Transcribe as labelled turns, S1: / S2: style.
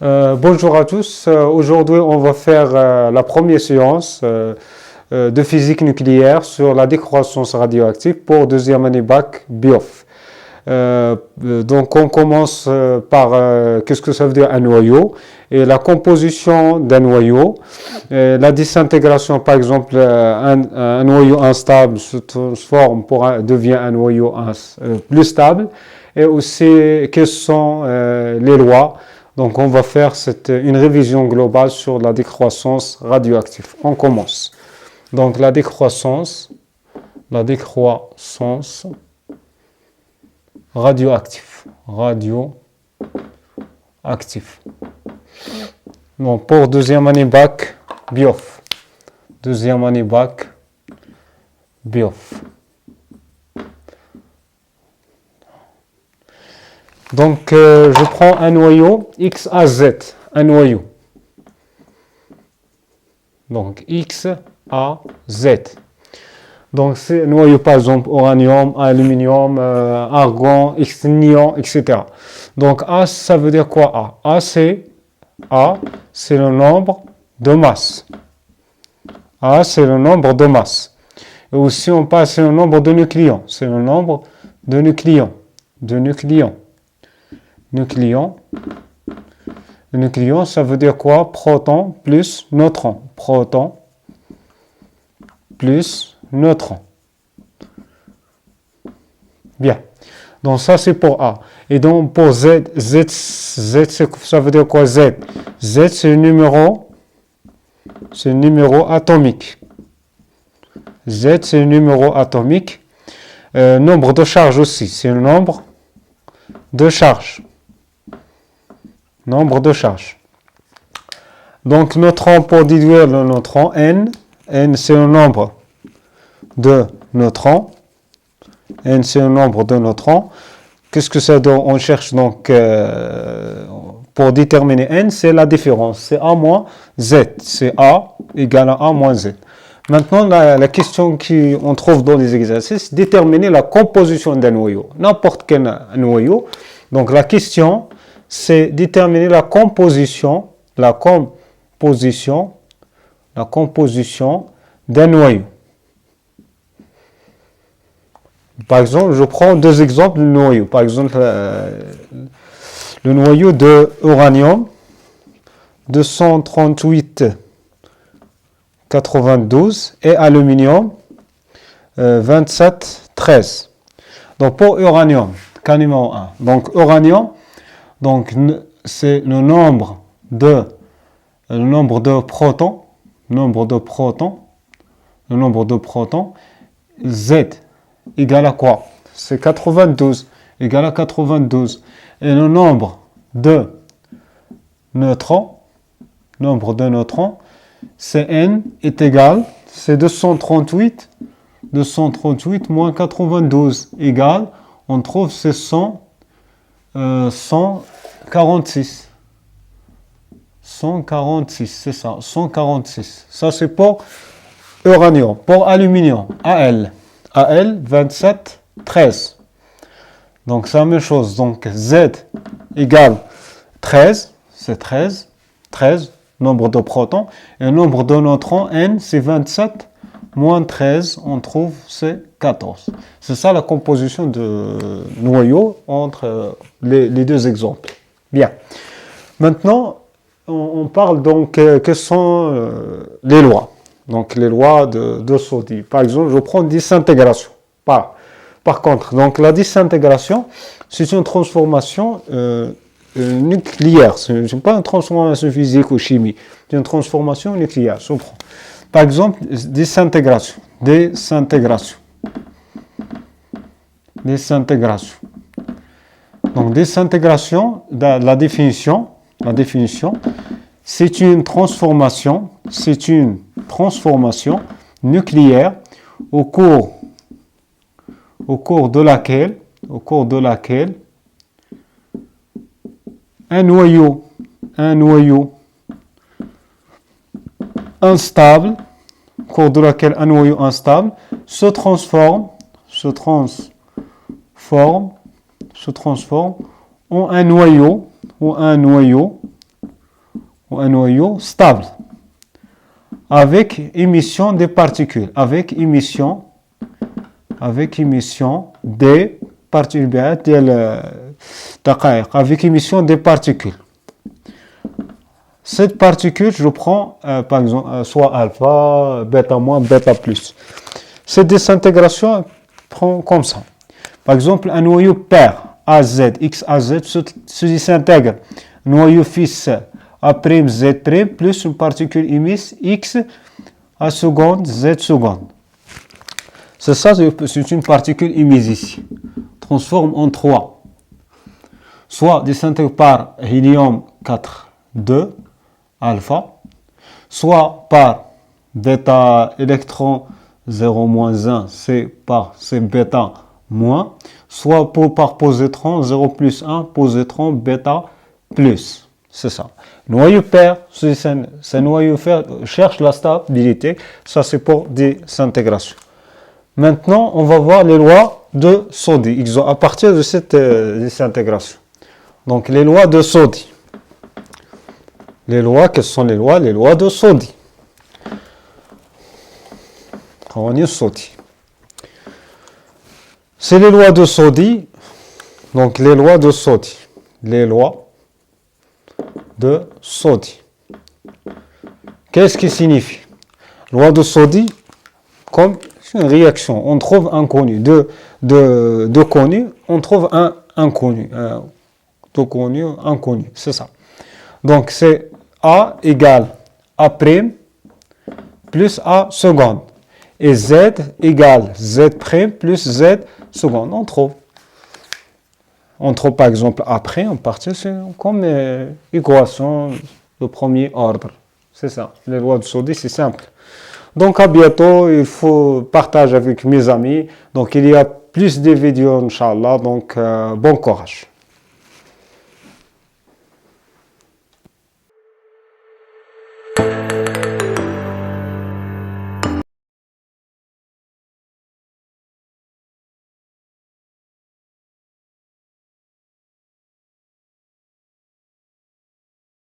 S1: Bonjour à tous. Aujourd'hui, on va faire la première séance de physique nucléaire sur la décroissance radioactive pour deuxième année bac BIOF. Donc, on commence par qu'est-ce que ça veut dire un noyau et la composition d'un noyau, la désintégration, par exemple, un noyau instable se transforme devient un noyau plus stable, et aussi quelles sont les lois. Donc, on va faire une révision globale sur la décroissance radioactive. On commence. Donc, la décroissance radioactif. Donc, pour deuxième année bac, BIOF. Deuxième année bac, BIOF. Donc, je prends un noyau X à Z. Un noyau. Donc, X à Z. Donc, c'est un noyau, par exemple, uranium, aluminium, argon, xénium, etc. Donc, A, ça veut dire quoi A? A, c'est le nombre de masse. A, c'est le nombre de masse. Et aussi, on passe le nombre de nucléons. C'est le nombre de nucléons. Nucléon, ça veut dire quoi? Proton plus neutron. Proton plus neutron. Bien. Donc ça c'est pour A. Et donc pour Z, ça veut dire quoi Z? Z c'est le numéro atomique. Z c'est le numéro atomique. Nombre de charges aussi, c'est le nombre de charges. Nombre de charges. Donc, neutron, pour déduire le neutron, N c'est le nombre de neutrons. N c'est le nombre de neutrons. Qu'est-ce que ça donne? On cherche donc, pour déterminer N, c'est la différence. C'est A moins Z. C'est A égale à A moins Z. Maintenant, la question qu'on trouve dans les exercices, déterminer la composition d'un noyau. N'importe quel noyau. Donc, la question, c'est déterminer la composition d'un noyau. Par exemple, je prends deux exemples de noyaux. Par exemple, le noyau de uranium 238,92 et aluminium 27,13. Donc, pour uranium, cas numéro 1. Donc, uranium, donc, c'est le nombre de protons, Z égale à quoi? C'est 92, égale à 92. Et le nombre de neutrons, c'est N est égal, c'est 238 moins 92 égale, on trouve c'est 146. 146, c'est ça, 146. Ça, c'est pour uranium. Pour aluminium, AL, 27, 13. Donc, c'est la même chose. Donc, Z égale 13, c'est 13, nombre de protons. Et le nombre de neutrons, N, c'est 27, moins 13, on trouve, c'est 14. C'est ça la composition de noyau entre les deux exemples. Bien. Maintenant, on parle donc, quelles sont les lois. Donc, les lois de Soddy. Par exemple, je prends désintégration. Par contre, donc la désintégration, c'est une transformation nucléaire. Ce n'est pas une transformation physique ou chimique. C'est une transformation nucléaire. Par exemple, désintégration. Donc, désintégration, la définition, c'est une transformation nucléaire au cours de laquelle un noyau instable, se transforme en un noyau ou un noyau stable avec émission des particules, avec émission des particules, avec émission des particules. Cette particule, je prends par exemple soit alpha, bêta moins, bêta plus. Cette désintégration prend comme ça. Par exemple, un noyau pair AZ, XAZ se désintègre. Noyau fils A'Z' plus une particule émise X A seconde, Z seconde. C'est ça, c'est une particule émise ici. Transforme en 3. Soit désintègre par hélium 4, 2, alpha, soit par bêta électron 0-1, c'est bêta moins, soit par positron 0 plus 1, positron bêta plus. C'est ça. Noyau pair, ce noyau pair cherche la stabilité. Ça, c'est pour désintégration. Maintenant, on va voir les lois de Soddy à partir de cette désintégration. Donc, les lois de Soddy. Les lois, quelles sont les lois? Les lois de Soddy. C'est les lois de Soddy. Donc, les lois de Soddy. Les lois de Soddy. Qu'est-ce qui signifie? Loi de Soddy, comme une réaction. On trouve un connu. De connu, on trouve un inconnu. De connu, inconnu. C'est ça. Donc, c'est A égale A' plus A seconde. Et Z égale Z' plus Z seconde. On trouve par exemple après, on partit comme équation de premier ordre. C'est ça. Les lois de Soddy, c'est simple. Donc à bientôt. Il faut partager avec mes amis. Donc il y a plus de vidéos, Inch'Allah. Donc bon courage.